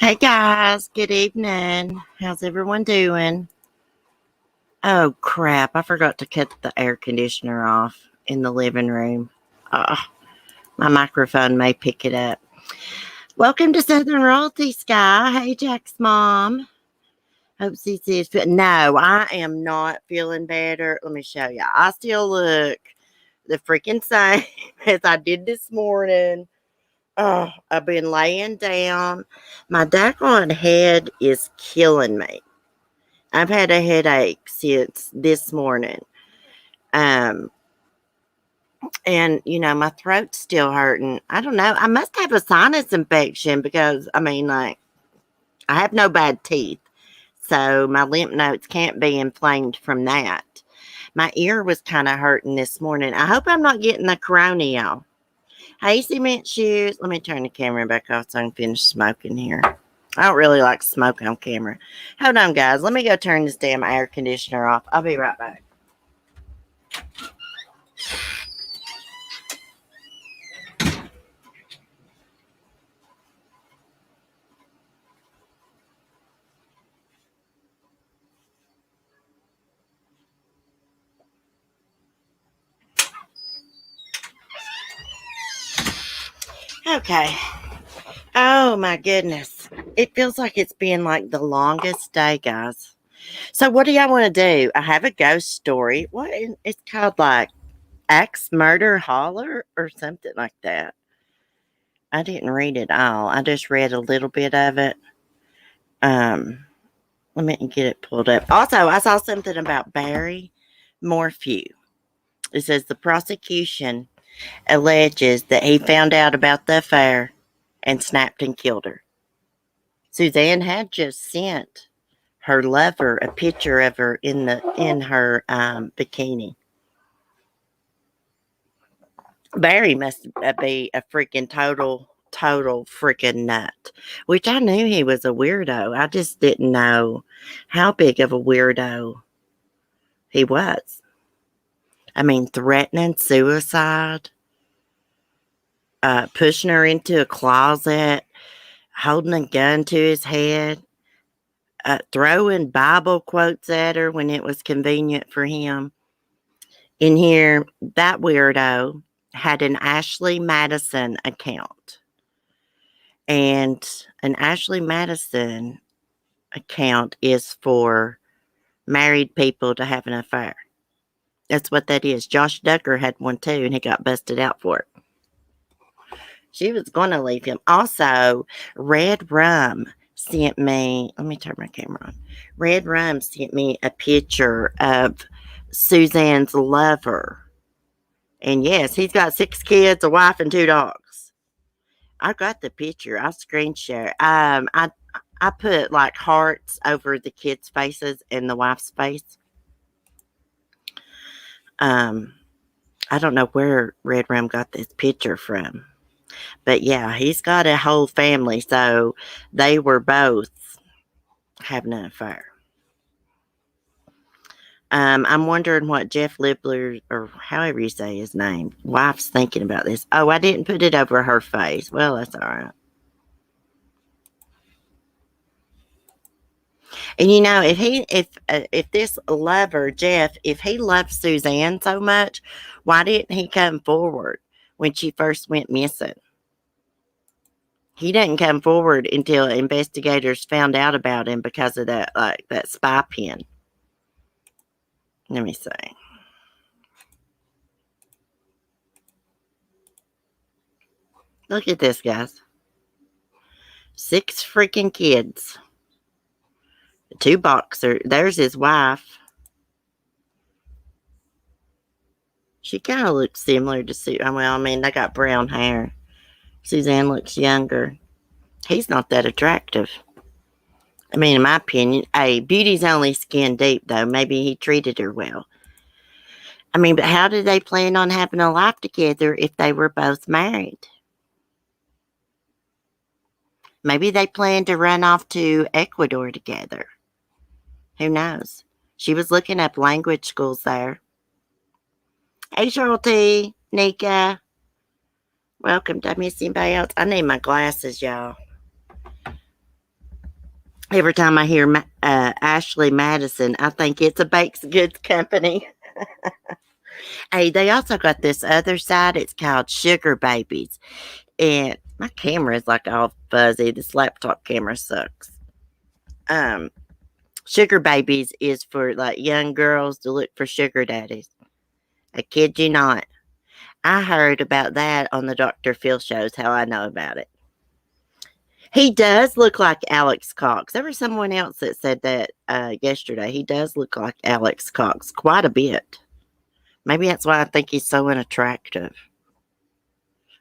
Hey guys, good evening. How's everyone doing? Oh crap, I forgot to cut the air conditioner off in the living room. My microphone may pick it up. Welcome to Southern Royalty Sky. Hey Jack's mom. Hope CC is fit. No, I am not feeling better. Let me show you. I still look the freaking same as I did this morning. Oh, I've been laying down. My daggone head is killing me. I've had a headache since this morning. Um, and my throat's still hurting. I don't know. I must have a sinus infection because like I have no bad teeth. So my lymph nodes can't be inflamed from that. My ear was kind of hurting this morning. I hope I'm not getting the corona, y'all. Hey, cement shoes. Let me turn the camera back off so I can finish smoking here. I don't really like smoke on camera. Hold on, guys. Let me go turn this damn air conditioner off. I'll be right back. Okay. Oh my goodness. It feels like it's been like the longest day, guys. So what do y'all want to do? I have a ghost story. It's called like Axe Murder Holler or something like that. I didn't read it all. I just read a little bit of it. Um, Let me get it pulled up. Also, I saw something about Barry Morphew. It says the prosecution alleges that he found out about the affair and snapped and killed her. Suzanne had just sent her lover a picture of her in her bikini. Barry must be a freaking total freaking nut, which I knew he was a weirdo. I just didn't know how big of a weirdo he was. I mean, threatening suicide, pushing her into a closet, holding a gun to his head, throwing Bible quotes at her when it was convenient for him. In here, that weirdo had an Ashley Madison account. And an Ashley Madison account is for married people to have an affair. That's what that is. Josh Ducker had one too, and he got busted out for it. She was going to leave him. Also, Red Rum sent me, let me turn my camera on. Red Rum sent me a picture of Suzanne's lover. And yes, he's got 6 kids, a wife, and 2 dogs. I got the picture. I'll screen share. I put like hearts over the kids' faces and the wife's face. I don't know where Red Rum got this picture from. But yeah, he's got a whole family, so they were both having an affair. I'm wondering what Jeff Lippler, or however you say his name, wife's thinking about this. Oh, I didn't put it over her face. Well, that's all right. And if this lover Jeff, if he loved Suzanne so much, why didn't he come forward when she first went missing? He didn't come forward until investigators found out about him because of that spy pen. Let me see. Look at this, guys. 6 freaking kids. 2 boxers. There's his wife. She kind of looks similar to Sue. Well, I mean, they got brown hair. Suzanne looks younger. He's not that attractive. I mean, in my opinion, hey, Beauty's only skin deep, though. Maybe he treated her well. I mean, but how did they plan on having a life together if they were both married? Maybe they planned to run off to Ecuador together. Who knows? She was looking up language schools there. Hey, Charlotte, Nika. Welcome. Did I miss anybody else? I need my glasses, y'all. Every time I hear Ashley Madison, I think it's a baked goods company. Hey, they also got this other side. It's called Sugar Babies. And my camera is like all fuzzy. This laptop camera sucks. Sugar Babies is for like young girls to look for sugar daddies. I kid you not. I heard about that on the Dr. Phil shows, how I know about it. He does look like Alex Cox. There was someone else that said that yesterday. He does look like Alex Cox quite a bit. Maybe that's why I think he's so unattractive.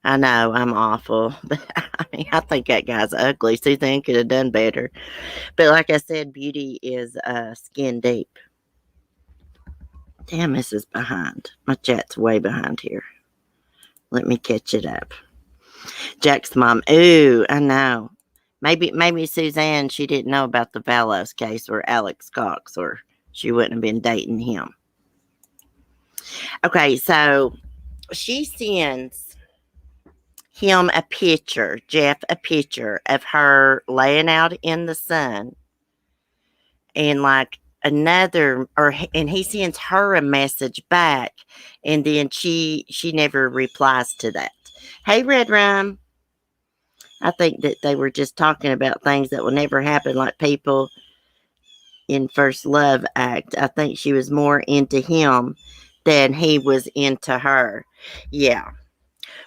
I know, I'm awful. But I mean, I think that guy's ugly. Suzanne could have done better. But like I said, Beauty is skin deep. Damn, this is behind. My chat's way behind here. Let me catch it up. Jack's mom. Ooh, I know. Maybe Suzanne, she didn't know about the Valos case or Alex Cox, or she wouldn't have been dating him. Okay, so she sends him a picture, Jeff, a picture of her laying out in the sun, and like another, and he sends her a message back, and then she never replies to that. Hey, Red Rum. I think that they were just talking about things that will never happen, like people in First Love Act. I think she was more into him than he was into her. Yeah.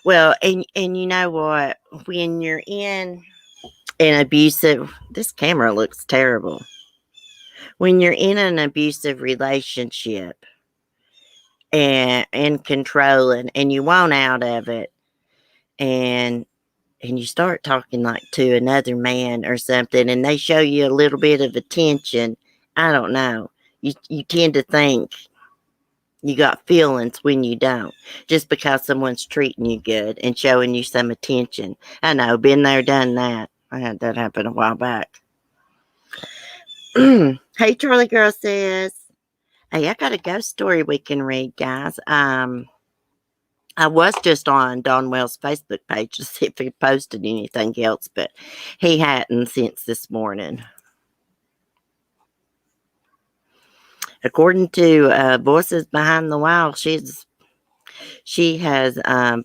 Well, and you know what? When you're in an abusive, this camera looks terrible. When you're in an abusive relationship and controlling, and you want out of it, and you start talking like to another man or something, and they show you a little bit of attention, I don't know. You tend to think you got feelings when you don't, just because someone's treating you good and showing you some attention. I know, been there, done that. I had that happen a while back. Hey, Charlie Girl says, hey, I got a ghost story we can read, guys. I was just on Don Wells' Facebook page to see if he posted anything else, but he hadn't since this morning. According to Voices Behind the Wall, she has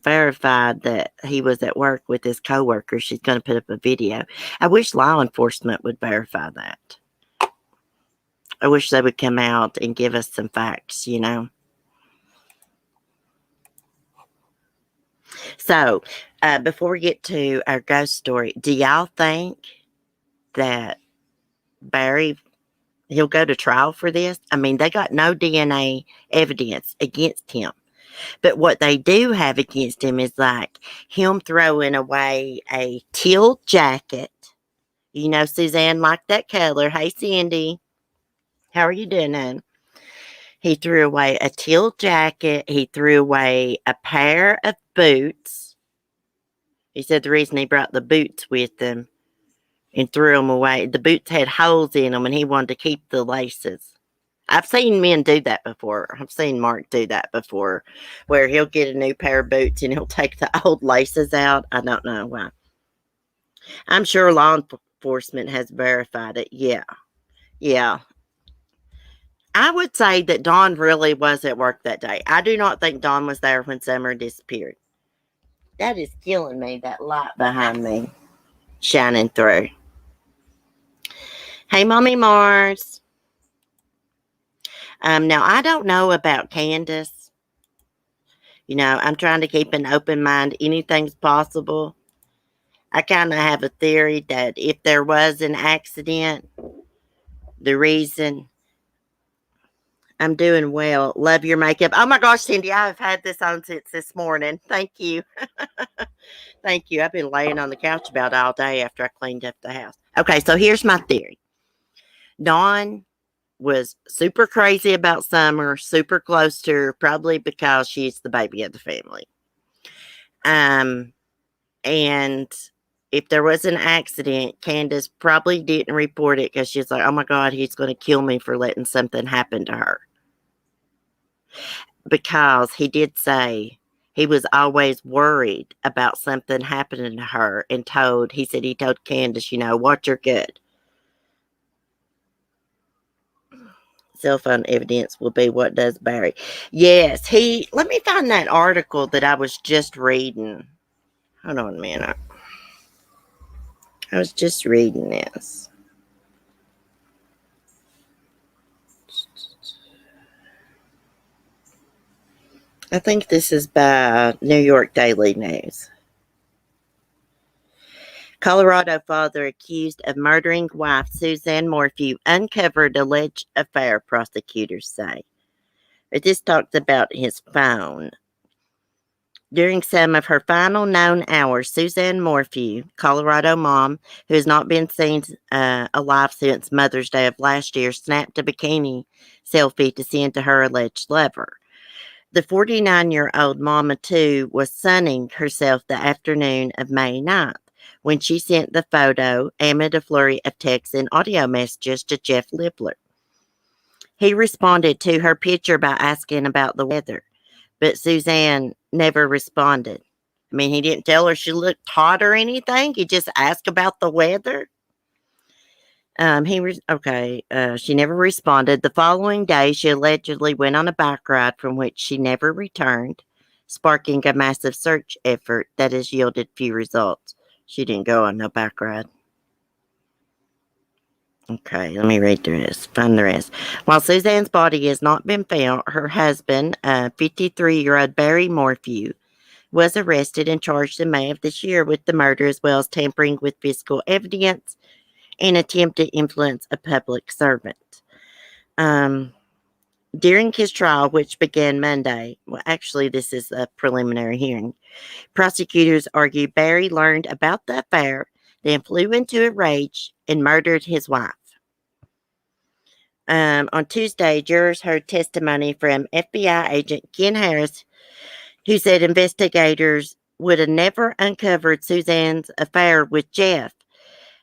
verified that he was at work with his coworker. She's going to put up a video. I wish law enforcement would verify that. I wish they would come out and give us some facts, you know. So, before we get to our ghost story, do y'all think that Barry, he'll go to trial for this? I mean, they got no DNA evidence against him. But what they do have against him is like him throwing away a teal jacket. You know, Suzanne liked that color. Hey, Cindy. How are you doing? He threw away a teal jacket. He threw away a pair of boots. He said the reason he brought the boots with him and threw them away, the boots had holes in them and he wanted to keep the laces. I've seen men do that before. I've seen Mark do that before, where he'll get a new pair of boots and he'll take the old laces out. I don't know why. I'm sure law enforcement has verified it. Yeah. I would say that Dawn really was at work that day. I do not think Dawn was there when Summer disappeared. That is killing me, that light behind me shining through. Hey, Mommy Mars. Now, I don't know about Candace. You know, I'm trying to keep an open mind. Anything's possible. I kind of have a theory that if there was an accident, the reason I'm doing well. Love your makeup. Oh my gosh, Cindy, I have had this on since this morning. Thank you. Thank you. I've been laying on the couch about all day after I cleaned up the house. Okay, so here's my theory. Dawn was super crazy about Summer, super close to her, probably because she's the baby of the family. And if there was an accident, Candace probably didn't report it because she's like, oh my God, he's going to kill me for letting something happen to her. Because he did say he was always worried about something happening to her and he told Candace, watch your gut. Cell phone evidence will be what does Barry. Yes, let me find that article that I was just reading. Hold on a minute. I was just reading this. I think this is by New York Daily News. Colorado father accused of murdering wife Suzanne Morphew uncovered alleged affair, prosecutors say. It just talks about his phone. During some of her final known hours, Suzanne Morphew, Colorado mom, who has not been seen alive since Mother's Day of last year, snapped a bikini selfie to send to her alleged lover. The 49-year-old mama, too, was sunning herself the afternoon of May 9th when she sent the photo amid a flurry of texts and audio messages to Jeff Lippler. He responded to her picture by asking about the weather, but Suzanne never responded. I mean, he didn't tell her she looked hot or anything. He just asked about the weather. She never responded. The following day, she allegedly went on a bike ride from which she never returned, sparking a massive search effort that has yielded few results. She didn't go on no bike ride. Okay, let me read the rest. Find the rest. While Suzanne's body has not been found, her husband, 53-year-old Barry Morphew, was arrested and charged in May of this year with the murder as well as tampering with physical evidence and attempt to influence a public servant. During his trial, which began Monday, actually this is a preliminary hearing, prosecutors argue Barry learned about the affair, then flew into a rage and murdered his wife. On Tuesday, jurors heard testimony from FBI agent Ken Harris, who said investigators would have never uncovered Suzanne's affair with Jeff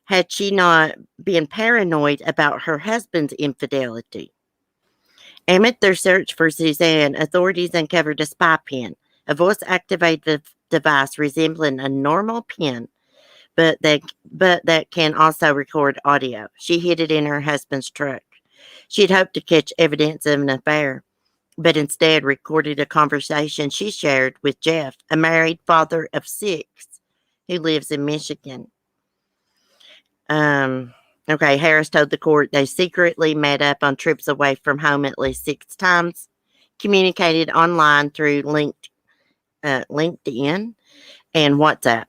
had she not been paranoid about her husband's infidelity. Amid their search for Suzanne, authorities uncovered a spy pen, a voice-activated device resembling a normal pen, but that can also record audio. She hid it in her husband's truck. She'd hoped to catch evidence of an affair, but instead recorded a conversation she shared with Jeff, a married father of 6 who lives in Michigan. Harris told the court they secretly met up on trips away from home at least 6 times, communicated online through LinkedIn and WhatsApp.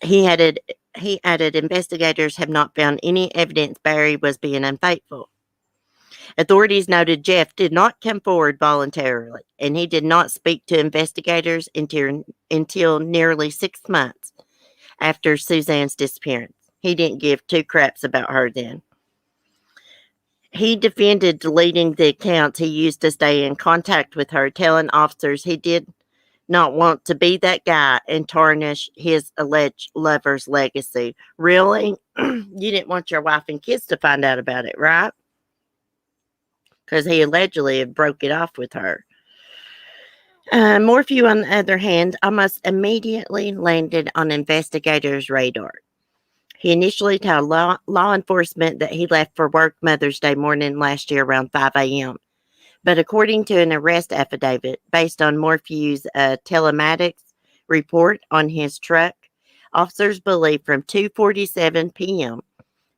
He added, investigators have not found any evidence Barry was being unfaithful. Authorities noted Jeff did not come forward voluntarily, and he did not speak to investigators until nearly 6 months after Suzanne's disappearance. He didn't give 2 craps about her then. He defended deleting the accounts he used to stay in contact with her, telling officers he did not want to be that guy and tarnish his alleged lover's legacy. Really? You didn't want your wife and kids to find out about it, right? Because he allegedly had broke it off with her. Morphew, on the other hand, almost immediately landed on investigators' radar. He initially told law enforcement that he left for work Mother's Day morning last year around 5 a.m. But according to an arrest affidavit based on Morphew's telematics report on his truck, officers believe from 2:47 p.m.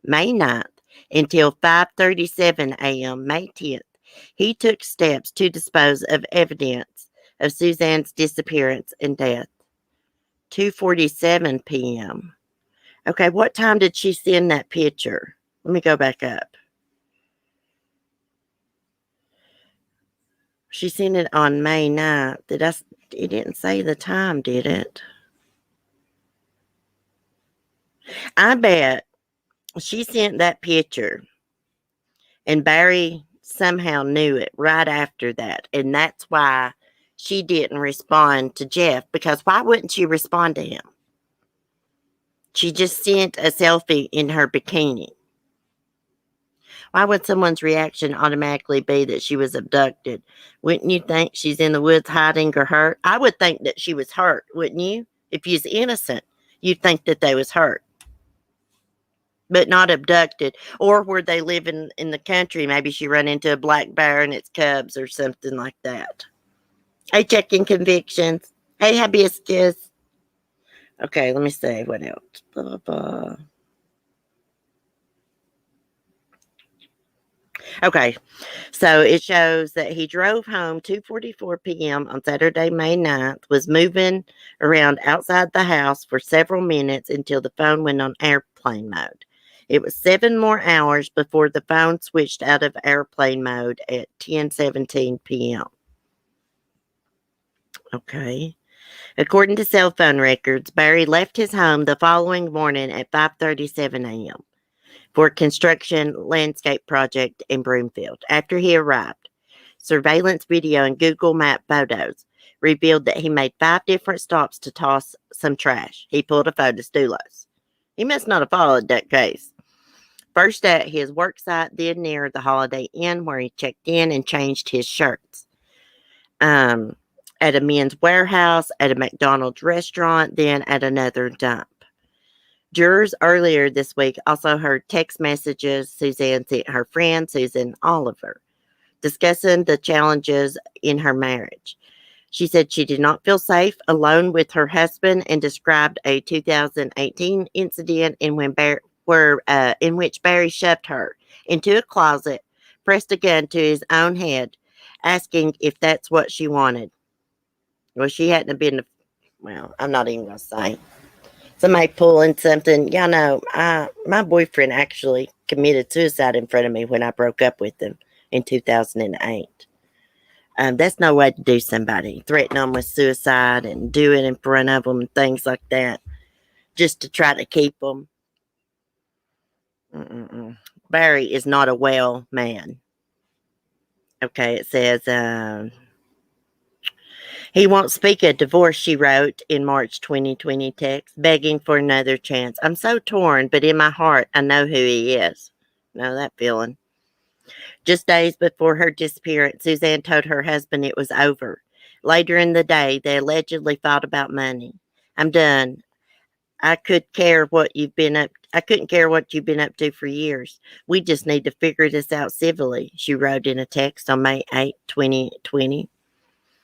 May 9th until 5:37 a.m. May 10th, he took steps to dispose of evidence of Suzanne's disappearance and death. 2:47 p.m. Okay, what time did she send that picture? Let me go back up. She sent it on May 9th. It didn't say the time, did it? I bet she sent that picture and Barry somehow knew it right after that. And that's why she didn't respond to Jeff, because why wouldn't she respond to him? She just sent a selfie in her bikini. Why would someone's reaction automatically be that she was abducted? Wouldn't you think she's in the woods hiding or hurt? I would think that she was hurt, wouldn't you? If you's innocent, you'd think that they was hurt, but not abducted. Or were they living in the country? Maybe she run into a black bear and its cubs or something like that. Hey, checking convictions. Hey, hibiscus. Okay, let me see what else. Blah, blah, blah. Okay, so it shows that he drove home 2:44 p.m. on Saturday, May 9th, was moving around outside the house for several minutes until the phone went on airplane mode. It was 7 more hours before the phone switched out of airplane mode at 10:17 p.m. Okay. According to cell phone records, Barry left his home the following morning at 5:37 a.m. for a construction landscape project in Broomfield. After he arrived, surveillance video and Google Map photos revealed that he made 5 different stops to toss some trash. He pulled a photo Stulos. He must not have followed that case. First at his work site, then near the Holiday Inn where he checked in and changed his shirts. At a men's warehouse, at a McDonald's restaurant, then at another dump. Jurors earlier this week also heard text messages Suzanne sent her friend, Susan Oliver, discussing the challenges in her marriage. She said she did not feel safe alone with her husband and described a 2018 incident in which Barry shoved her into a closet, pressed a gun to his own head, asking if that's what she wanted. Well, she hadn't been, well, I'm not even going to say. Somebody pulling something. Y'all know, my boyfriend actually committed suicide in front of me when I broke up with him in 2008. That's no way to do somebody. Threaten them with suicide and do it in front of them and things like that, just to try to keep them. Barry is not a well man. Okay, it says he won't speak a divorce, she wrote in March 2020 text, begging for another chance. I'm so torn, but in my heart, I know who he is. Know that feeling. Just days before her disappearance, Suzanne told her husband it was over. Later in the day, they allegedly fought about money. I'm done. I couldn't care what you've been up to for years. We just need to figure this out civilly, she wrote in a text on May 8, 2020.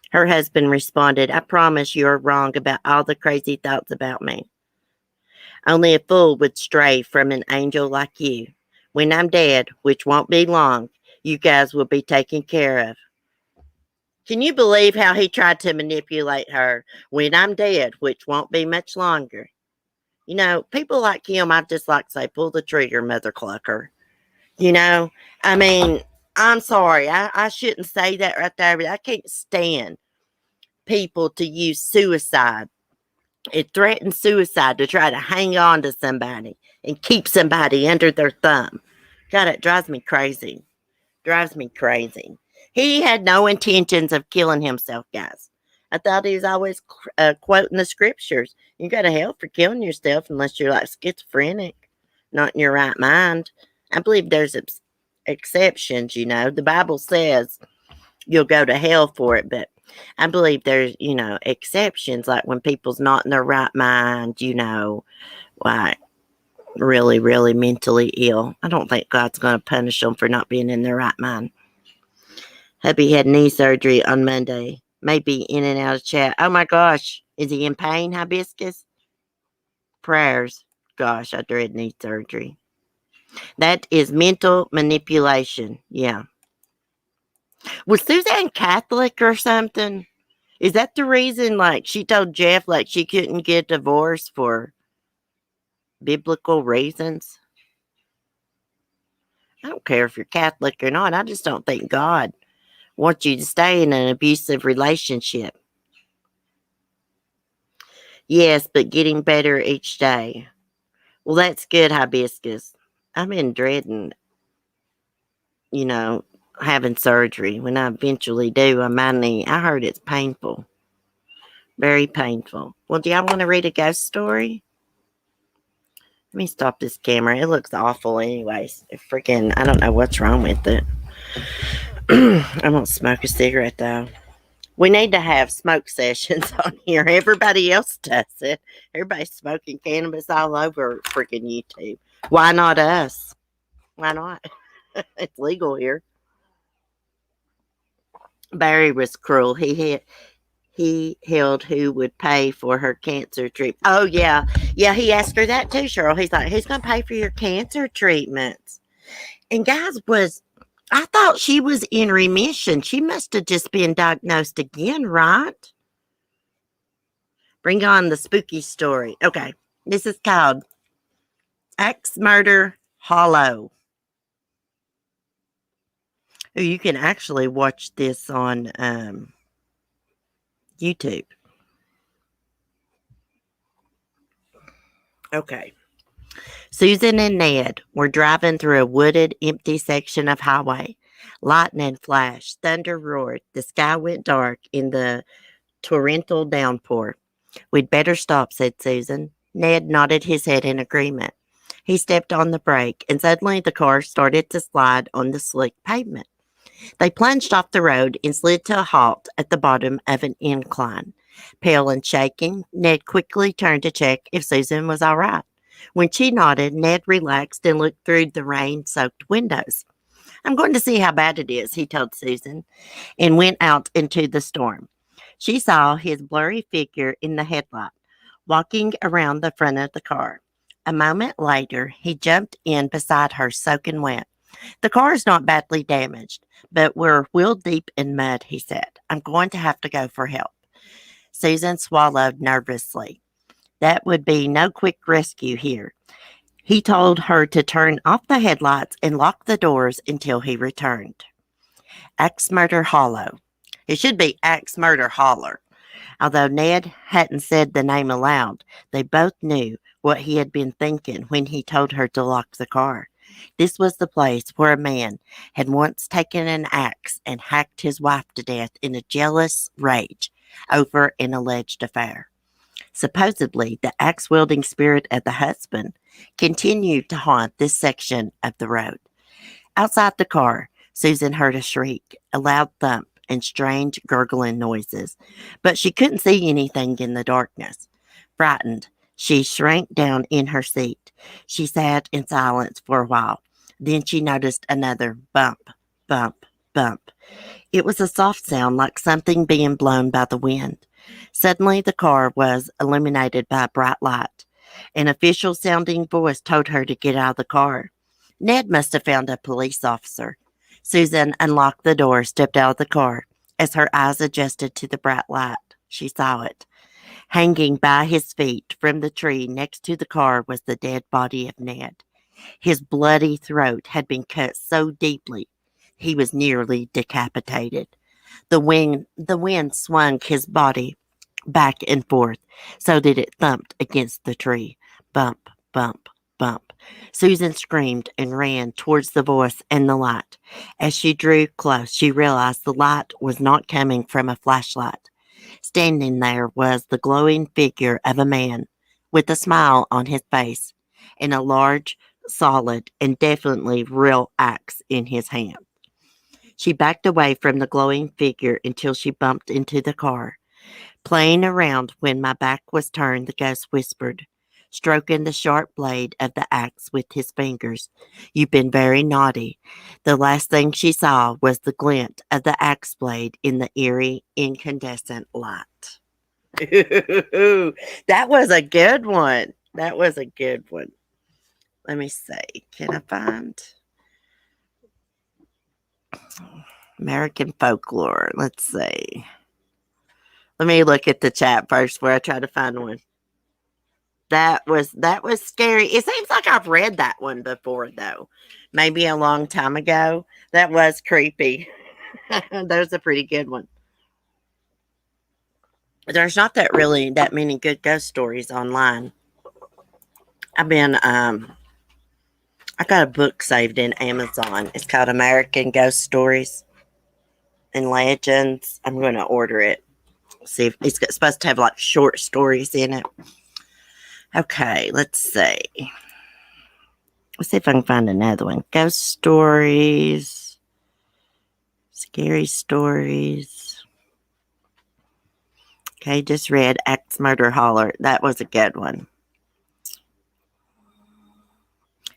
Her husband responded, I promise you are wrong about all the crazy thoughts about me. Only a fool would stray from an angel like you. When I'm dead, which won't be long, you guys will be taken care of. Can you believe how he tried to manipulate her? When I'm dead, which won't be much longer. You know, people like him, I just like to say, pull the trigger, mother clucker. You know, I mean, I'm sorry. I shouldn't say that right there, but I can't stand people to use suicide. It threatens suicide to try to hang on to somebody and keep somebody under their thumb. God, it drives me crazy. Drives me crazy. He had no intentions of killing himself, guys. I thought he was always quoting the scriptures. You go to hell for killing yourself unless you're like schizophrenic, not in your right mind. I believe there's exceptions, you know. The Bible says you'll go to hell for it, but I believe there's, you know, exceptions, like when people's not in their right mind, you know, like really, really mentally ill. I don't think God's going to punish them for not being in their right mind. Hubby had knee surgery on Monday. Maybe in and out of chat. Oh my gosh. Is he in pain, Hibiscus? Prayers. Gosh, I dread knee surgery. That is mental manipulation. Yeah. Was Suzanne Catholic or something? Is that the reason, like, she told Jeff, like, she couldn't get divorced for biblical reasons. I don't care if you're Catholic or not. I just don't think God wants you to stay in an abusive relationship. Yes, but getting better each day. Well, that's good, Hibiscus. I've been dreading, you know, having surgery. When I eventually do on my knee, I heard it's painful. Very painful. Well, do y'all want to read a ghost story? Let me stop this camera. It looks awful anyways. I don't know what's wrong with it. I won't smoke a cigarette though. We need to have smoke sessions on here. Everybody else does it. Everybody's smoking cannabis all over freaking YouTube. Why not us? Why not? It's legal here. Barry was cruel. He held who would pay for her cancer treatment. Oh yeah. Yeah, he asked her that too, Cheryl. He's like, who's gonna pay for your cancer treatments? And guys, I thought she was in remission. She must have just been diagnosed again, right? Bring on the spooky story. Okay. This is called Axe Murder Hollow. Oh, you can actually watch this on YouTube. Okay. Susan and Ned were driving through a wooded, empty section of highway. Lightning flashed, thunder roared, the sky went dark in the torrential downpour. We'd better stop, said Susan. Ned nodded his head in agreement. He stepped on the brake, and suddenly the car started to slide on the slick pavement. They plunged off the road and slid to a halt at the bottom of an incline. Pale and shaking, Ned quickly turned to check if Susan was all right. When she nodded, Ned relaxed and looked through the rain-soaked windows. I'm going to see how bad it is, he told Susan, and went out into the storm. She saw his blurry figure in the headlight, walking around the front of the car. A moment later, he jumped in beside her, soaking wet. The car is not badly damaged, but we're wheel deep in mud, he said. I'm going to have to go for help. Susan swallowed nervously. That would be no quick rescue here. He told her to turn off the headlights and lock the doors until he returned. Axe Murder Hollow. It should be Axe Murder Holler. Although Ned hadn't said the name aloud, they both knew what he had been thinking when he told her to lock the car. This was the place where a man had once taken an axe and hacked his wife to death in a jealous rage over an alleged affair. Supposedly, the axe-wielding spirit of the husband continued to haunt this section of the road. Outside the car, Susan heard a shriek, a loud thump, and strange gurgling noises, but she couldn't see anything in the darkness. Frightened, she shrank down in her seat. She sat in silence for a while. Then she noticed another bump, bump, bump. It was a soft sound like something being blown by the wind. Suddenly, the car was illuminated by a bright light. An official-sounding voice told her to get out of the car. Ned must have found a police officer. Susan unlocked the door, stepped out of the car. As her eyes adjusted to the bright light, she saw it. Hanging by his feet from the tree next to the car was the dead body of Ned. His bloody throat had been cut so deeply he was nearly decapitated. The wind swung his body back and forth so that it thumped against the tree. Bump, bump, bump. Susan screamed and ran towards the voice and the light. As she drew close, she realized the light was not coming from a flashlight. Standing there was the glowing figure of a man with a smile on his face and a large, solid, and definitely real axe in his hand. She backed away from the glowing figure until she bumped into the car. Playing around when my back was turned, the ghost whispered, stroking the sharp blade of the axe with his fingers. You've been very naughty. The last thing she saw was the glint of the axe blade in the eerie, incandescent light. That was a good one. That was a good one. Let me see. Can I find American folklore? Let's see. Let me look at the chat first before I try to find one. That was scary. It seems like I've read that one before though. Maybe a long time ago. That was creepy. There's a pretty good one. There's not that many good ghost stories online. I've been I got a book saved in Amazon. It's called American Ghost Stories and Legends. I'm going to order it. See if it's supposed to have like short stories in it. Okay, let's see. Let's see if I can find another one. Ghost stories, scary stories. Okay, just read Axe Murder Holler. That was a good one.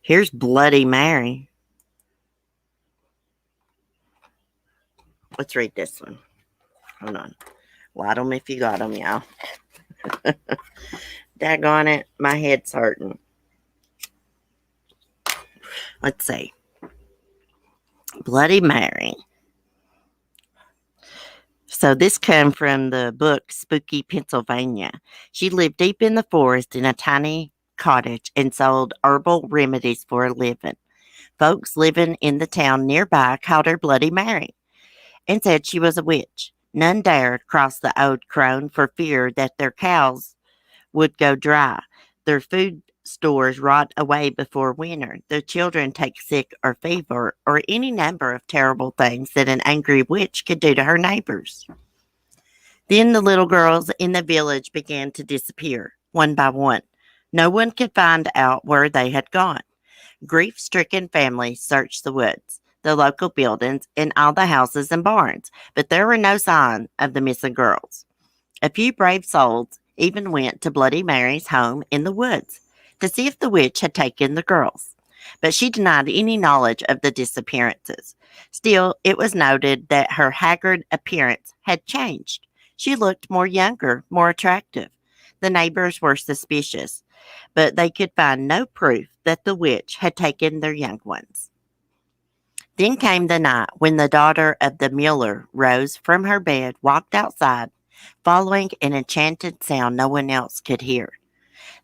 Here's Bloody Mary. Let's read this one. Hold on. Light them if you got them, y'all. Daggone it, my head's hurting. Let's see. Bloody Mary. So this came from the book Spooky Pennsylvania. She lived deep in the forest in a tiny cottage and sold herbal remedies for a living. Folks living in the town nearby called her Bloody Mary and said she was a witch. None dared cross the old crone for fear that their cows would go dry, their food stores rot away before winter, their children take sick or fever, or any number of terrible things that an angry witch could do to her neighbors. Then the little girls in the village began to disappear, one by one. No one could find out where they had gone. Grief-stricken families searched the woods, the local buildings, and all the houses and barns, but there were no sign of the missing girls. A few brave souls even went to Bloody Mary's home in the woods to see if the witch had taken the girls, but she denied any knowledge of the disappearances. Still, it was noted that her haggard appearance had changed. She looked more younger, more attractive. The neighbors were suspicious, but they could find no proof that the witch had taken their young ones. Then came the night when the daughter of the miller rose from her bed, walked outside, following an enchanted sound no one else could hear.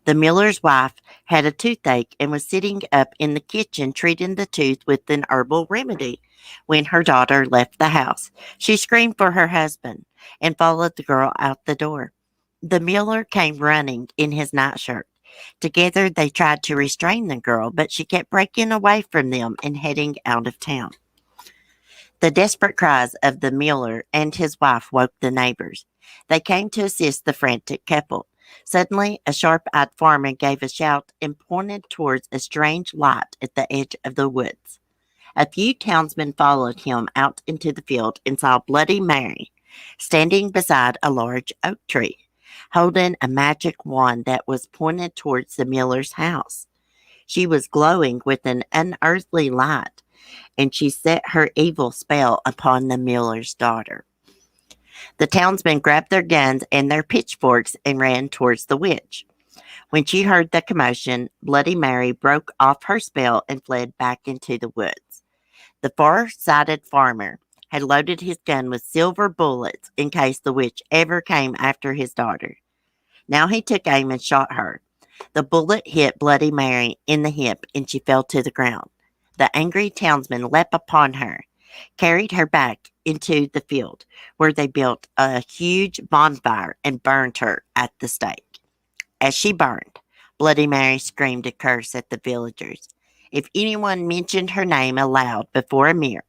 The miller's wife had a toothache and was sitting up in the kitchen treating the tooth with an herbal remedy when her daughter left the house. She screamed for her husband and followed the girl out the door. The miller came running in his nightshirt. Together they tried to restrain the girl, but she kept breaking away from them and heading out of town. The desperate cries of the miller and his wife woke the neighbors. They came to assist the frantic couple. Suddenly, a sharp-eyed farmer gave a shout and pointed towards a strange light at the edge of the woods. A few townsmen followed him out into the field and saw Bloody Mary standing beside a large oak tree, holding a magic wand that was pointed towards the miller's house. She was glowing with an unearthly light, and she set her evil spell upon the miller's daughter. The townsmen grabbed their guns and their pitchforks and ran towards the witch. When she heard the commotion, Bloody Mary broke off her spell and fled back into the woods. The far-sighted farmer had loaded his gun with silver bullets in case the witch ever came after his daughter. Now he took aim and shot her. The bullet hit Bloody Mary in the hip and she fell to the ground. The angry townsmen leapt upon her, carried her back into the field, where they built a huge bonfire and burned her at the stake. As she burned, Bloody Mary screamed a curse at the villagers. If anyone mentioned her name aloud before a mirror,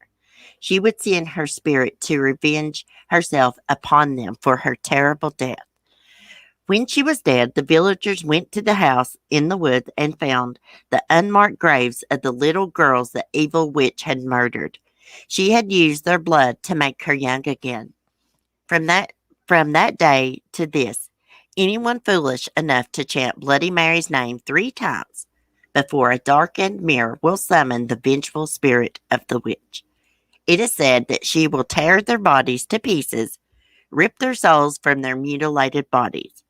she would send her spirit to revenge herself upon them for her terrible death. When she was dead, the villagers went to the house in the woods and found the unmarked graves of the little girls the evil witch had murdered. She had used their blood to make her young again. From that day to this, anyone foolish enough to chant Bloody Mary's name 3 times before a darkened mirror will summon the vengeful spirit of the witch. It is said that she will tear their bodies to pieces, rip their souls from their mutilated bodies.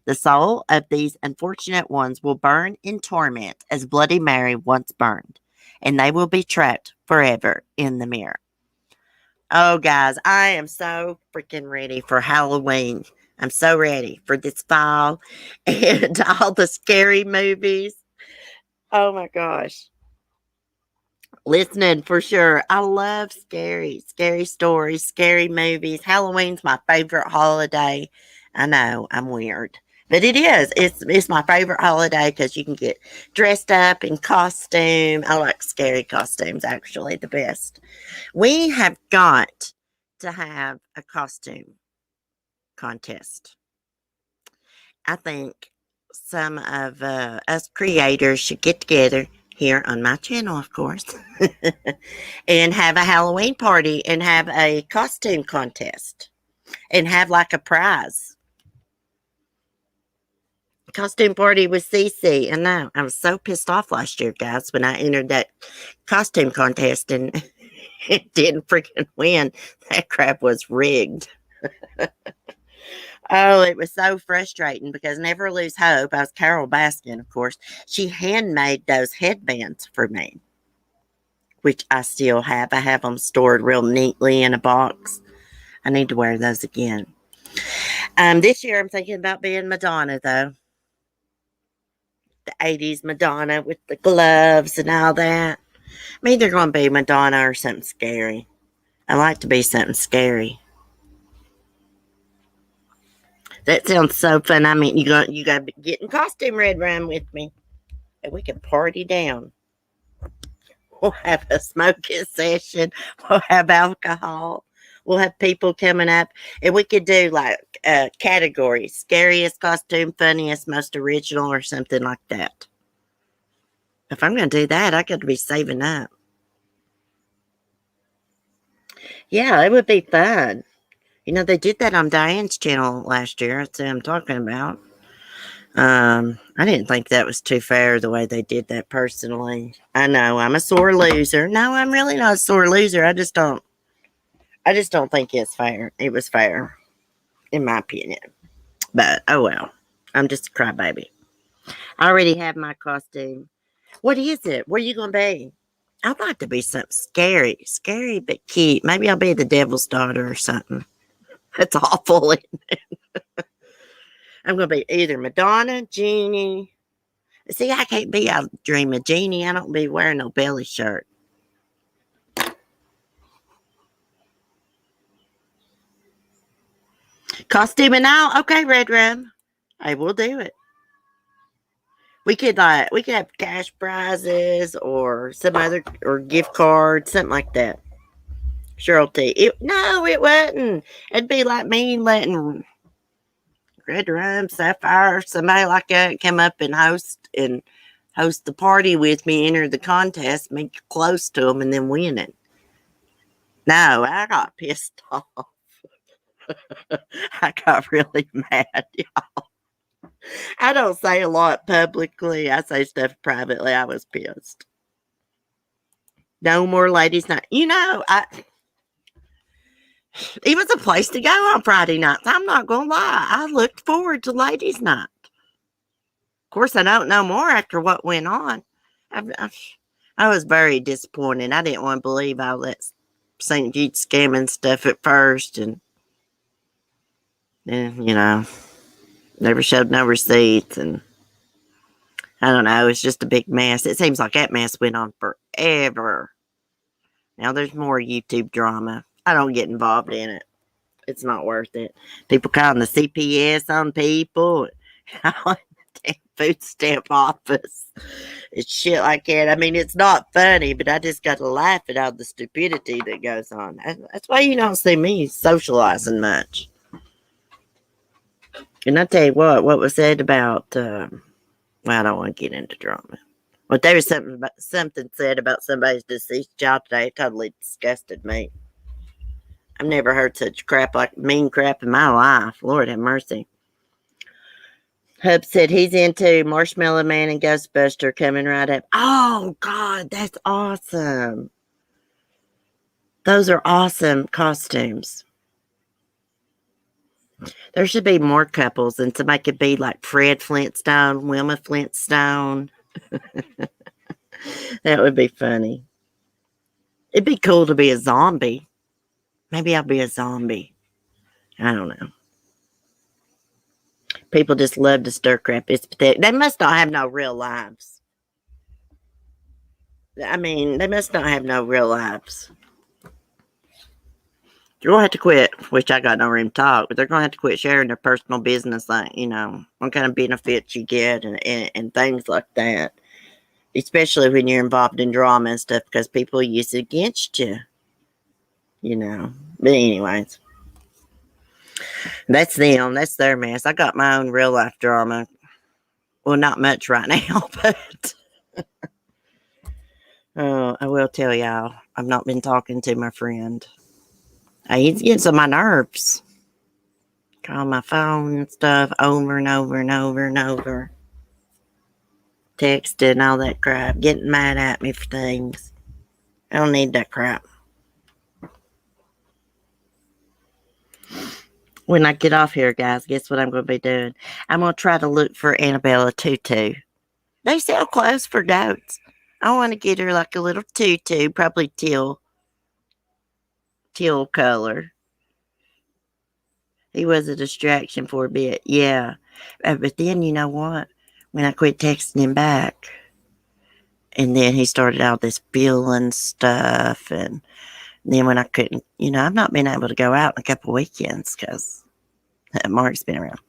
The soul of these unfortunate ones will burn in torment as Bloody Mary once burned, and they will be trapped forever in the mirror. Oh, guys, I am so freaking ready for Halloween. I'm so ready for this fall and all the scary movies. Oh my gosh. Listening for sure. I love scary stories, scary movies. Halloween's my favorite holiday. I know I'm weird, but it is. It's my favorite holiday because you can get dressed up in costume. I like scary costumes, actually, the best. We have got to have a costume contest. I think some of us creators should get together here on my channel, of course, and have a Halloween party and have a costume contest and have like a prize. Costume party with Cece. And no, I was so pissed off last year, guys, when I entered that costume contest and it didn't freaking win. That crap was rigged. Oh, it was so frustrating because Never Lose Hope, I was Carol Baskin, of course. She handmade those headbands for me, which I still have. I have them stored real neatly in a box. I need to wear those again. This year I'm thinking about being Madonna, though. The 80s Madonna with the gloves and all that. I'm either going to be Madonna or something scary. I like to be something scary. That sounds so fun. I mean, you got to get in costume red run with me, and we can party down. We'll have a smoking session. We'll have alcohol. We'll have people coming up, and we could do like categories: scariest costume, funniest, most original, or something like that. If I'm going to do that, I got to be saving up. Yeah, it would be fun. You know, they did that on Diane's channel last year. That's what I'm talking about. I didn't think that was too fair the way they did that personally. I know I'm a sore loser. No, I'm really not a sore loser. I just don't think it's fair. It was fair, in my opinion. But oh well. I'm just a crybaby. I already have my costume. What is it? What are you gonna be? I'd like to be something scary. Scary but cute. Maybe I'll be the devil's daughter or something. That's awful. I'm going to be either Madonna, Genie. See, I can't be a dream of Genie. I don't be wearing no belly shirt. Costume and all. Okay, Red Rum. I will do it. We could have cash prizes or some other or gift cards, something like that. Cheryl T. No, it wasn't. It'd be like me letting Red Rum, Sapphire, somebody like that come up and host the party with me, enter the contest, make close to them, and then win it. No, I got pissed off. I got really mad, y'all. I don't say a lot publicly. I say stuff privately. I was pissed. No more ladies' night. You know, it was a place to go on Friday nights. I'm not going to lie. I looked forward to ladies' night. Of course, I don't know more after what went on. I was very disappointed. I didn't want to believe all that St. Jude scamming stuff at first. And you know, never showed no receipts. And I don't know. It's just a big mess. It seems like that mess went on forever. Now there's more YouTube drama. I don't get involved in it. It's not worth it. People calling the CPS on people. Food stamp office. It's shit like that. I mean, it's not funny, but I just got to laugh at all the stupidity that goes on. That's why you don't see me socializing much. And I tell you what was said about, well, I don't want to get into drama. But there was something said about somebody's deceased child today. It totally disgusted me. I've never heard such mean crap in my life. Lord have mercy. Hub said he's into Marshmallow Man and Ghostbuster coming right up. Oh, God, that's awesome. Those are awesome costumes. There should be more couples, and somebody could be like Fred Flintstone, Wilma Flintstone. That would be funny. It'd be cool to be a zombie. Maybe I'll be a zombie. I don't know. People just love to stir crap. It's pathetic. They must not have no real lives. I mean, they must not have no real lives. They're going to have to quit, which I got no room to talk, but they're going to have to quit sharing their personal business, like, what kind of benefits you get and things like that. Especially when you're involved in drama and stuff, because people use it against you. But anyways, that's them. That's their mess. I got my own real life drama. Well, not much right now, but I will tell y'all, I've not been talking to my friend. He's getting on my nerves. Call my phone and stuff over and over and over and over. Texting, all that crap. Getting mad at me for things. I don't need that crap. When I get off here, guys, guess what I'm going to be doing? I'm going to try to look for Annabella tutu. They sell clothes for goats. I want to get her like a little tutu, probably teal color. He was a distraction for a bit, yeah. But then, you know what? When I quit texting him back, and then he started all this feeling stuff, and then when I couldn't, I've not been able to go out in a couple weekends because Mark's been around.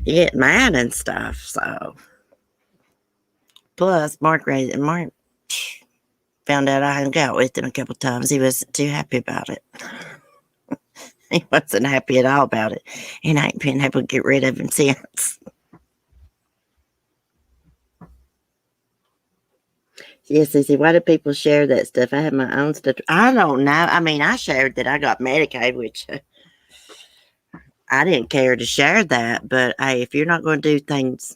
You get mad and stuff, so. Plus, Mark found out I hung out with him a couple times. He wasn't too happy about it. He wasn't happy at all about it. And I ain't been able to get rid of him since. Yes, Sissy, why do people share that stuff? I have my own stuff. I don't know. I mean, I shared that I got Medicaid, which I didn't care to share that. But hey, if you're not going to do things,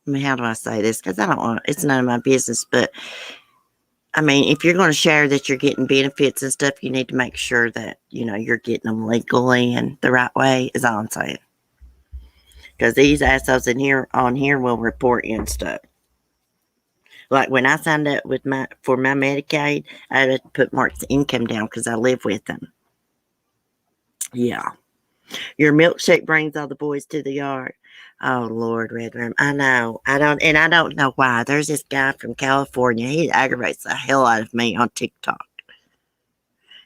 I mean, how do I say this? Because I don't want, it's none of my business. But I mean, if you're going to share that you're getting benefits and stuff, you need to make sure that, you're getting them legally and the right way, is all I'm saying. Because these assholes on here will report you and stuff. Like when I signed up for my Medicaid, I had to put Mark's income down because I live with him. Yeah. Your milkshake brings all the boys to the yard. Oh, Lord, Red Room. I know. I don't know why. There's this guy from California. He aggravates the hell out of me on TikTok.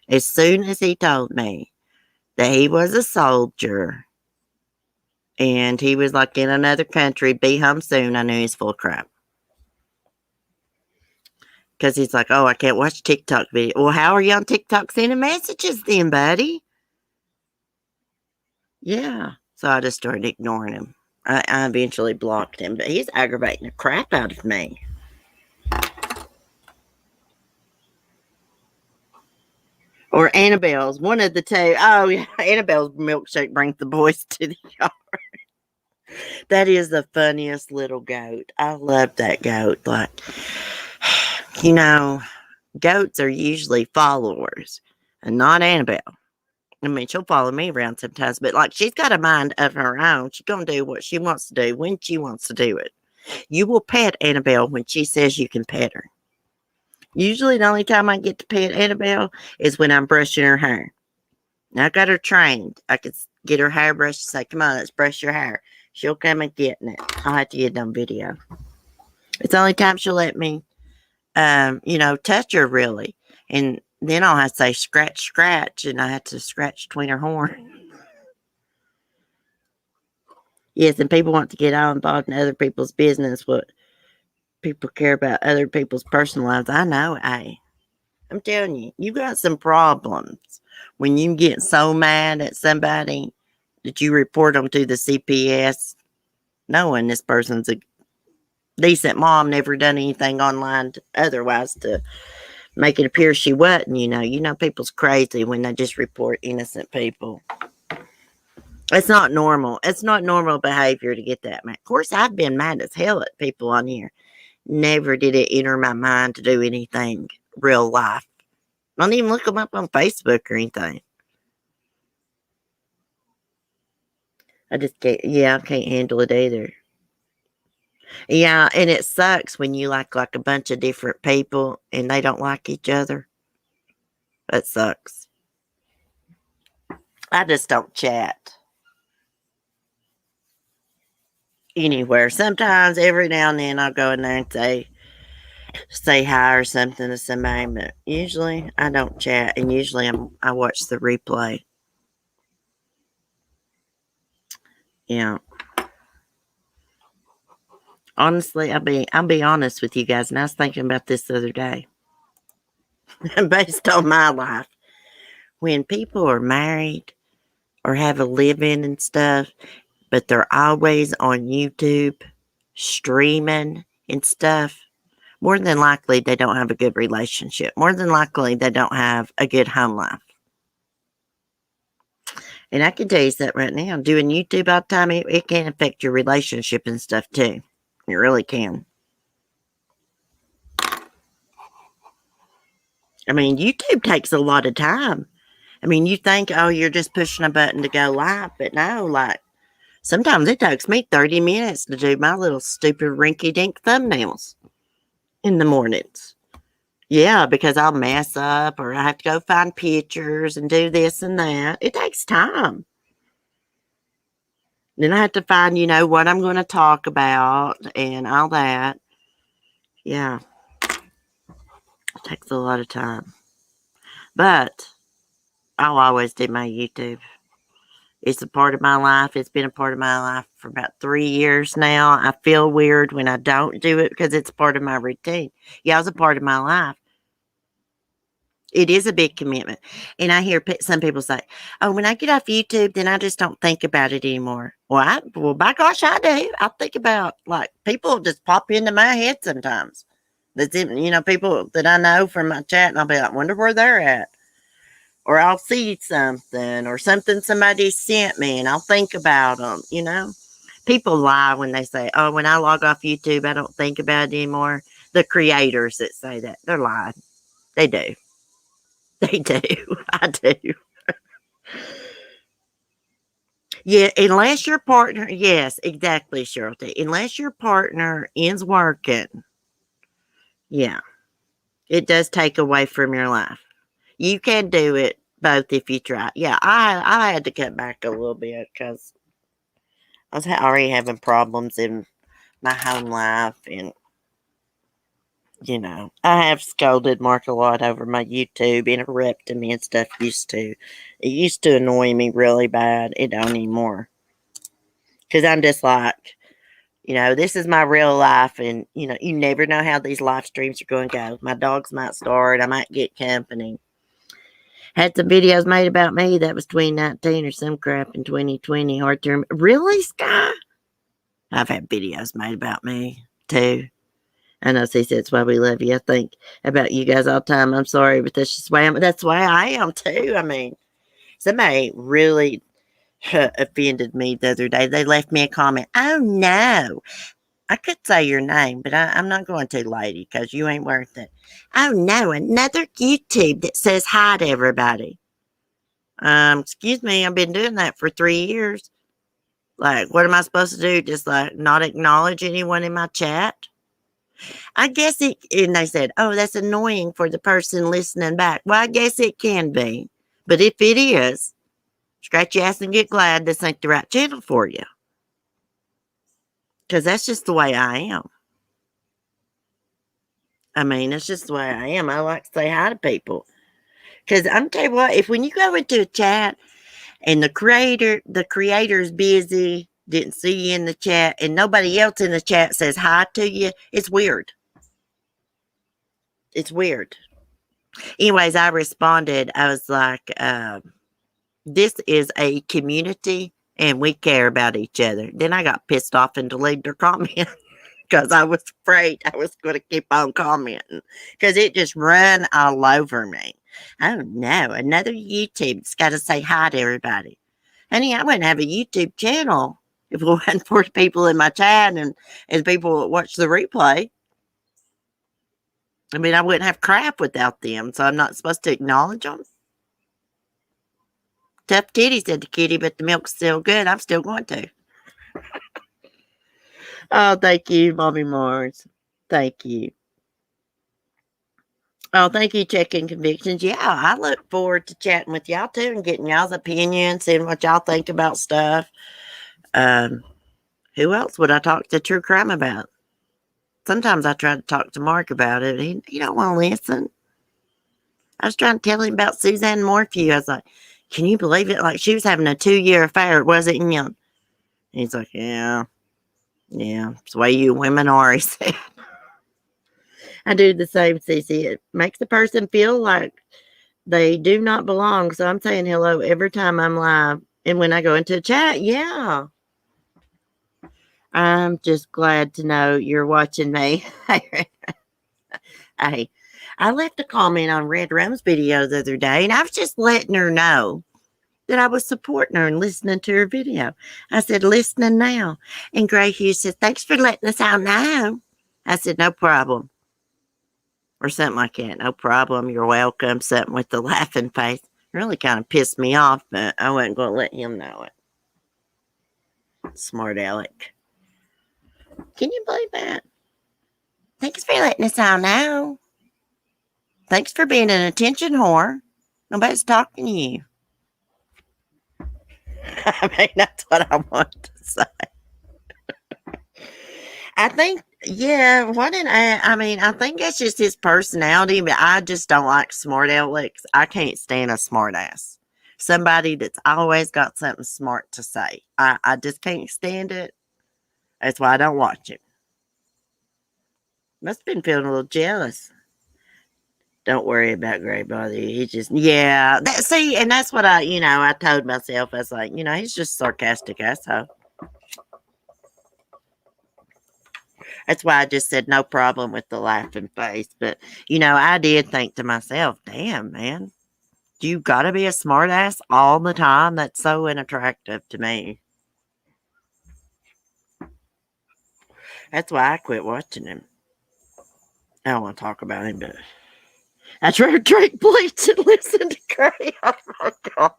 As soon as he told me that he was a soldier and he was like in another country, be home soon, I knew he was full of crap. Because he's like, oh, I can't watch TikTok video. Well, how are you on TikTok sending messages then, buddy? Yeah. So I just started ignoring him. I eventually blocked him, but he's aggravating the crap out of me. Or Annabelle's, one of the two. Oh, yeah, Annabelle's milkshake brings the boys to the yard. That is the funniest little goat. I love that goat. Like, goats are usually followers and not Annabelle. I mean, she'll follow me around sometimes, but like she's got a mind of her own. She's going to do what she wants to do when she wants to do it. You will pet Annabelle when she says you can pet her. Usually the only time I get to pet Annabelle is when I'm brushing her hair. Now I got her trained. I could get her hair brushed and say, come on, let's brush your hair. She'll come and get it. I'll have to get it on video. It's the only time she'll let me, touch her really. And then I'll have to say, scratch, scratch. And I have to scratch between her horn. Yes, and people want to get all involved in other people's business. What people care about other people's personal lives. I know, I'm telling you, you got some problems when you get so mad at somebody that you report them to the CPS, knowing this person's a decent mom, never done anything online otherwise to make it appear she wasn't. People's crazy when they just report innocent people. It's not normal. It's not normal behavior to get that mad. Of course, I've been mad as hell at people on here. Never did it enter my mind to do anything real life. Don't even look them up on Facebook or anything. I can't handle it either. Yeah, and it sucks when you like a bunch of different people and they don't like each other. That sucks. I just don't chat. anywhere. Sometimes every now and then I'll go in there and say hi or something to somebody, but usually I don't chat, and usually I watch the replay. Yeah. Honestly, I'll be honest with you guys, and I was thinking about this the other day. Based on my life. When people are married or have a living and stuff, but they're always on YouTube streaming and stuff, more than likely they don't have a good relationship. More than likely they don't have a good home life. And I can tell you that right now, doing YouTube all the time, it can affect your relationship and stuff too. It really can. I mean, YouTube takes a lot of time. I mean, you think, oh, you're just pushing a button to go live, but no, like, sometimes it takes me 30 minutes to do my little stupid rinky dink thumbnails in the mornings. Yeah, because I'll mess up or I have to go find pictures and do this and that. It takes time. Then I have to find, what I'm going to talk about and all that. Yeah, it takes a lot of time. But I'll always do my YouTube. It's a part of my life. It's been a part of my life for about 3 years now. I feel weird when I don't do it because it's part of my routine. Yeah, it's a part of my life. It is a big commitment. And I hear some people say, oh, when I get off YouTube, then I just don't think about it anymore. Well, by gosh, I do. I think about, like, people just pop into my head sometimes. That's even, people that I know from my chat, and I'll be like, wonder where they're at. Or I'll see something or something somebody sent me and I'll think about them. People lie when they say, oh, when I log off YouTube, I don't think about it anymore. The creators that say that, they're lying. They do. They do. I do. Yeah, unless your partner, yes, exactly, Cheryl. Unless your partner is working, yeah, it does take away from your life. You can do it both if you try. Yeah, I had to cut back a little bit because I was already having problems in my home life, and I have scolded Mark a lot over my YouTube, interrupting me and stuff. It used to annoy me really bad. It don't anymore because I'm just like, this is my real life, and you never know how these live streams are going to go. My dogs might start. I might get company. Had some videos made about me. That was 2019 or some crap in 2020. Hard to remember. Really, Sky? I've had videos made about me too. I know she said it's why we love you. I think about you guys all the time. I'm sorry, but that's just that's why I am too. I mean, somebody really offended me the other day. They left me a comment. Oh no. I could say your name, but I'm not going to, lady, because you ain't worth it. Oh no, another YouTube that says hi to everybody. Excuse me, I've been doing that for 3 years. Like, what am I supposed to do? Just like not acknowledge anyone in my chat? I guess and they said, oh, that's annoying for the person listening back. Well, I guess it can be. But if it is, scratch your ass and get glad this ain't the right channel for you. Because that's just the way I am. I mean, that's just the way I am. I like to say hi to people. Because I'm tell you what, if when you go into a chat and the creator's busy, didn't see you in the chat, and nobody else in the chat says hi to you, it's weird. It's weird. Anyways, I responded. I was like, this is a community and we care about each other. Then I got pissed off and deleted her comment because I was afraid I was going to keep on commenting because it just ran all over me. Oh no, another YouTube's got to say hi to everybody. Honey, I wouldn't have a YouTube channel if it wasn't for people in my chat and people that watch the replay. I mean, I wouldn't have crap without them, so I'm not supposed to acknowledge them. Tough titty, said the kitty, but the milk's still good. I'm still going to. Oh, thank you, Mommy Mars. Thank you. Oh, thank you, Checking Convictions. Yeah, I look forward to chatting with y'all too and getting y'all's opinions, seeing what y'all think about stuff. Who else would I talk to true crime about? Sometimes I try to talk to Mark about it. He don't want to listen. I was trying to tell him about Suzanne Morphew. I was like, can you believe it? Like, she was having a 2-year affair, wasn't young. And he's like, yeah, it's the way you women are, he said. I do the same, Cece. It makes the person feel like they do not belong. So I'm saying hello every time I'm live. And when I go into a chat, yeah. I'm just glad to know you're watching me. Hey, I left a comment on Red Rum's video the other day, and I was just letting her know that I was supporting her and listening to her video. I said, listening now. And Gray Hughes said, thanks for letting us all know. I said, no problem. Or something like that. No problem. You're welcome. Something with the laughing face. Really kind of pissed me off, but I wasn't going to let him know it. Smart aleck. Can you believe that? Thanks for letting us all know. Thanks for being an attention whore. Nobody's talking to you. I mean, that's what I want to say. I think, yeah, I think that's just his personality, but I just don't like smart alecks. I can't stand a smart ass. Somebody that's always got something smart to say. I just can't stand it. That's why I don't watch him. Must have been feeling a little jealous. Don't worry about Gray Body. He just, yeah. And that's what I told myself. I was like, he's just sarcastic asshole. That's why I just said no problem with the laughing face. But, I did think to myself, damn, man, you got to be a smart ass all the time? That's so unattractive to me. That's why I quit watching him. I don't want to talk about him, but I'd rather drink bleach and listen to Gray. Oh, my God.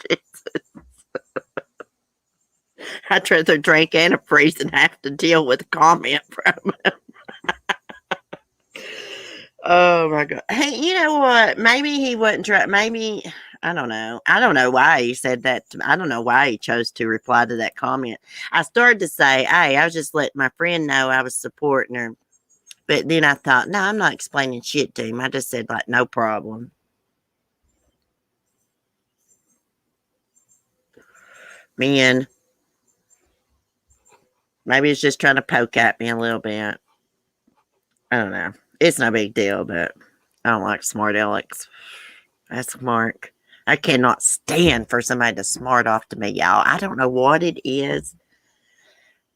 Jesus. I'd rather drink antifreeze and have to deal with a comment from him. Oh my God. Hey, you know what? Maybe he wouldn't try. Maybe, I don't know. I don't know why he said that. I don't know why he chose to reply to that comment. I started to say, hey, I was just letting my friend know I was supporting her. But then I thought, no, I'm not explaining shit to him. I just said, like, no problem. Man, maybe he's just trying to poke at me a little bit. I don't know. It's no big deal, but I don't like smart alecks. That's Mark. I cannot stand for somebody to smart off to me, y'all. I don't know what it is,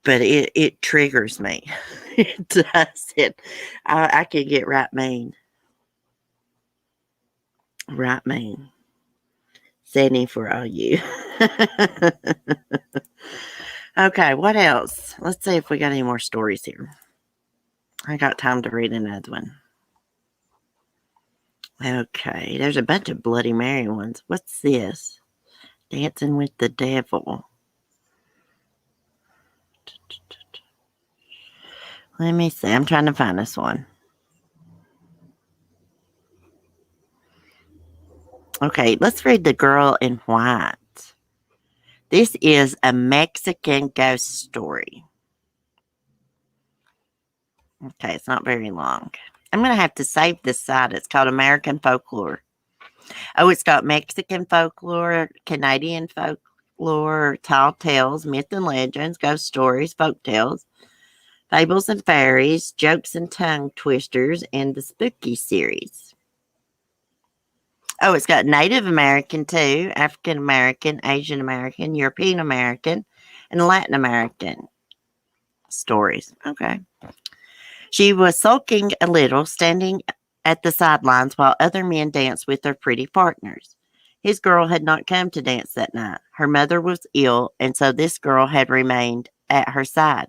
but it triggers me. It does. I can get right mean. Right mean. Sydney for all you. Okay, what else? Let's see if we got any more stories here. I got time to read another one. Okay, there's a bunch of Bloody Mary ones. What's this? Dancing with the Devil. Let me see. I'm trying to find this one. Okay, let's read The Girl in White. This is a Mexican ghost story. Okay, it's not very long. I'm going to have to save this site. It's called American Folklore. Oh, it's got Mexican folklore, Canadian folklore, tall tales, myth and legends, ghost stories, folk tales, fables and fairies, jokes and tongue twisters, and the spooky series. Oh, it's got Native American too, African American, Asian American, European American, and Latin American stories. Okay. She was sulking a little, standing at the sidelines while other men danced with their pretty partners. His girl had not come to dance that night. Her mother was ill, and so this girl had remained at her side.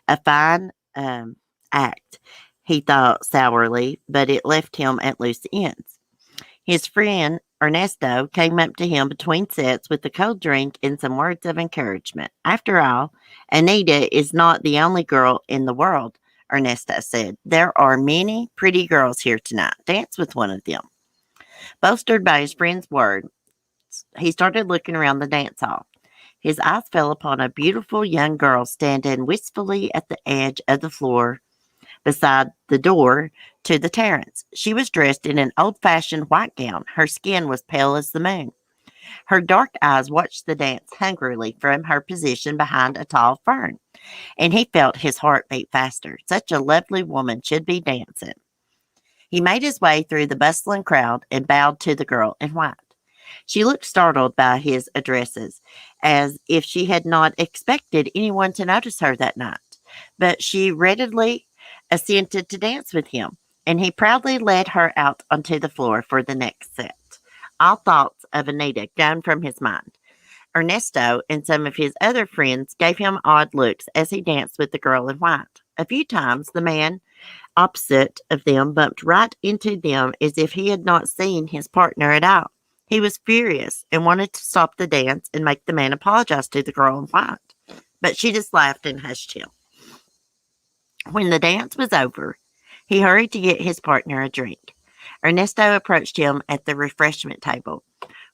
A fine act, he thought sourly, but it left him at loose ends. His friend, Ernesto, came up to him between sets with a cold drink and some words of encouragement. After all, Anita is not the only girl in the world, Ernesto said. There are many pretty girls here tonight. Dance with one of them. Bolstered by his friend's word, he started looking around the dance hall. His eyes fell upon a beautiful young girl standing wistfully at the edge of the floor beside the door to the terrace. She was dressed in an old-fashioned white gown. Her skin was pale as the moon. Her dark eyes watched the dance hungrily from her position behind a tall fern, and he felt his heart beat faster. Such a lovely woman should be dancing. He made his way through the bustling crowd and bowed to the girl in white. She looked startled by his addresses, as if she had not expected anyone to notice her that night. But she readily assented to dance with him, and he proudly led her out onto the floor for the next set. All thoughts of Anita gone from his mind. Ernesto and some of his other friends gave him odd looks as he danced with the girl in white. A few times the man opposite of them bumped right into them as if he had not seen his partner at all. He was furious and wanted to stop the dance and make the man apologize to the girl in white, but she just laughed and hushed him. When the dance was over, he hurried to get his partner a drink. Ernesto approached him at the refreshment table.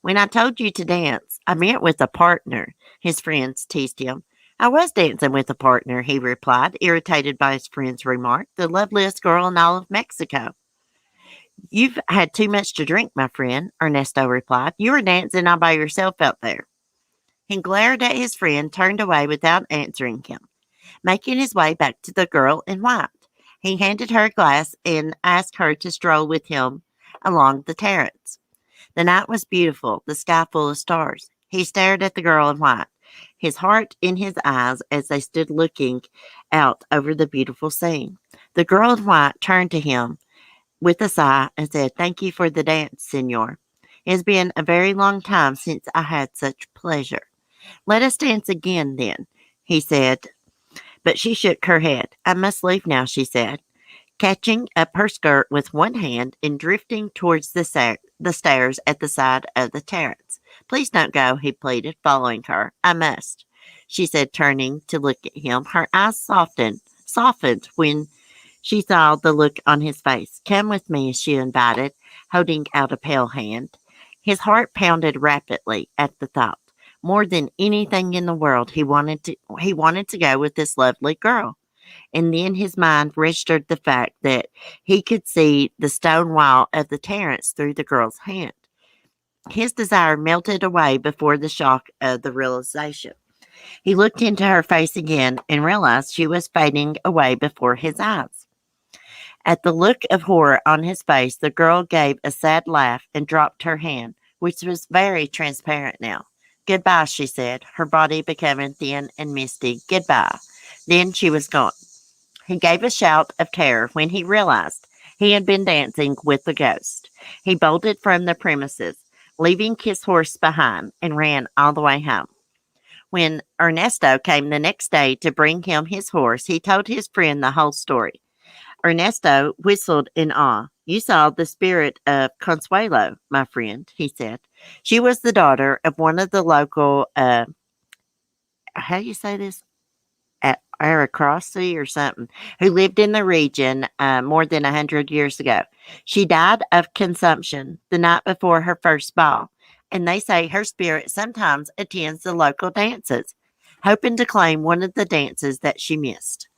"When I told you to dance, I meant with a partner," his friends teased him. "I was dancing with a partner," he replied, irritated by his friend's remark. "The loveliest girl in all of Mexico." "You've had too much to drink, my friend," Ernesto replied. "You were dancing all by yourself out there." He glared at his friend, turned away without answering him. Making his way back to the girl in white, he handed her a glass and asked her to stroll with him along the terrace. The night was beautiful, the sky full of stars. He stared at the girl in white, his heart in his eyes as they stood looking out over the beautiful scene. The girl in white turned to him with a sigh and said, "Thank you for the dance, senor. It has been a very long time since I had such pleasure." "Let us dance again, then," he said, but she shook her head. "I must leave now," she said, catching up her skirt with one hand and drifting towards the stairs at the side of the terrace. "Please don't go," he pleaded, following her. "I must," she said, turning to look at him. Her eyes softened when she saw the look on his face. "Come with me," she invited, holding out a pale hand. His heart pounded rapidly at the thought. More than anything in the world, he wanted to go with this lovely girl. And then his mind registered the fact that he could see the stone wall of the terrace through the girl's hand. His desire melted away before the shock of the realization. He looked into her face again and realized she was fading away before his eyes. At the look of horror on his face, the girl gave a sad laugh and dropped her hand, which was very transparent now. "Goodbye," she said, her body becoming thin and misty. "Goodbye." Then she was gone. He gave a shout of terror when he realized he had been dancing with the ghost. He bolted from the premises, leaving his horse behind, and ran all the way home. When Ernesto came the next day to bring him his horse, he told his friend the whole story. Ernesto whistled in awe. "You saw the spirit of Consuelo, my friend," he said. "She was the daughter of one of the local, how do you say this? Aristocracy or something, who lived in the region more than 100 years ago. She died of consumption the night before her first ball, and they say her spirit sometimes attends the local dances, hoping to claim one of the dances that she missed."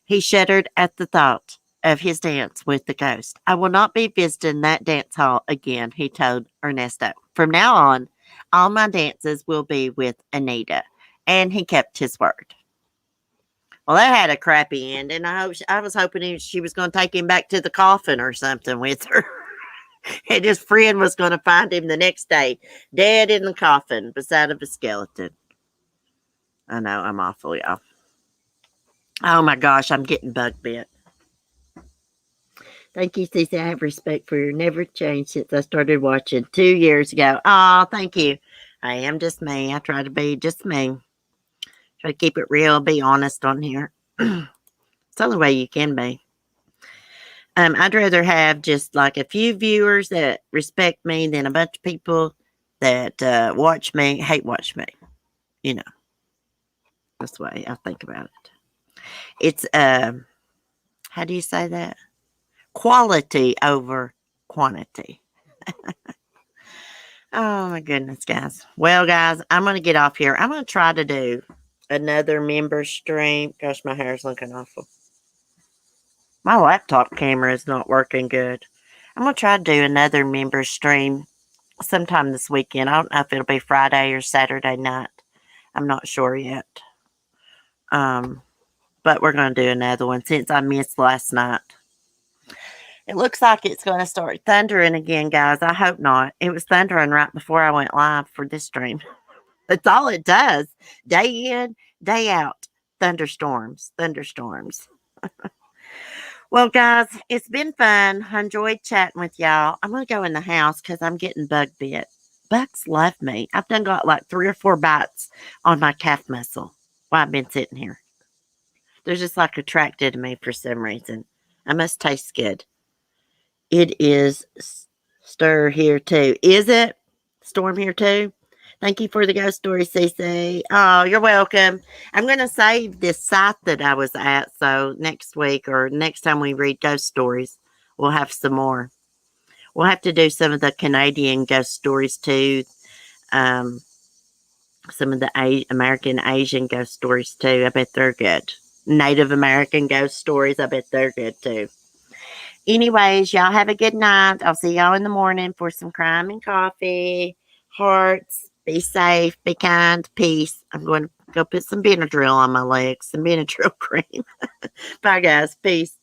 He shuddered at the thought of his dance with the ghost. "I will not be visiting that dance hall again," he told Ernesto. "From now on, all my dances will be with Anita." And he kept his word. Well, that had a crappy ending. I was hoping she was going to take him back to the coffin or something with her. And his friend was going to find him the next day, dead in the coffin beside of a skeleton. I know, I'm awful, y'all. Oh my gosh, I'm getting bug bit. Thank you, Cece. I have respect for you. Never changed since I started watching 2 years ago. Oh, thank you. I am just me. I try to be just me. Try to keep it real, be honest on here. It's the only way you can be. I'd rather have just like a few viewers that respect me than a bunch of people that hate watch me. You know, that's the way I think about it. It's, how do you say that? Quality over quantity. Oh my goodness, guys. Well, guys, I'm going to get off here. I'm going to try to do another member stream. Gosh, my hair's looking awful. My laptop camera is not working good. I'm going to try to do another member stream sometime this weekend. I don't know if it'll be Friday or Saturday night. I'm not sure yet. But we're going to do another one since I missed last night. It looks like it's going to start thundering again, guys. I hope not. It was thundering right before I went live for this stream. That's all it does. Day in, day out. Thunderstorms. Well, guys, it's been fun. I enjoyed chatting with y'all. I'm going to go in the house because I'm getting bug bit. Bugs love me. I've done got like 3 or 4 bites on my calf muscle while I've been sitting here. They're just like attracted to me for some reason. I must taste good. It is stir here too. Is it? Storm here too? Thank you for the ghost story, CC. Oh, you're welcome. I'm going to save this site that I was at. So next week or next time we read ghost stories, we'll have some more. We'll have to do some of the Canadian ghost stories too. Some of the American Asian ghost stories too. I bet they're good. Native American ghost stories. I bet they're good too. Anyways, y'all have a good night. I'll see y'all in the morning for some crime and coffee. Hearts. Be safe. Be kind. Peace. I'm going to go put some Benadryl on my legs. Some Benadryl cream. Bye, guys. Peace.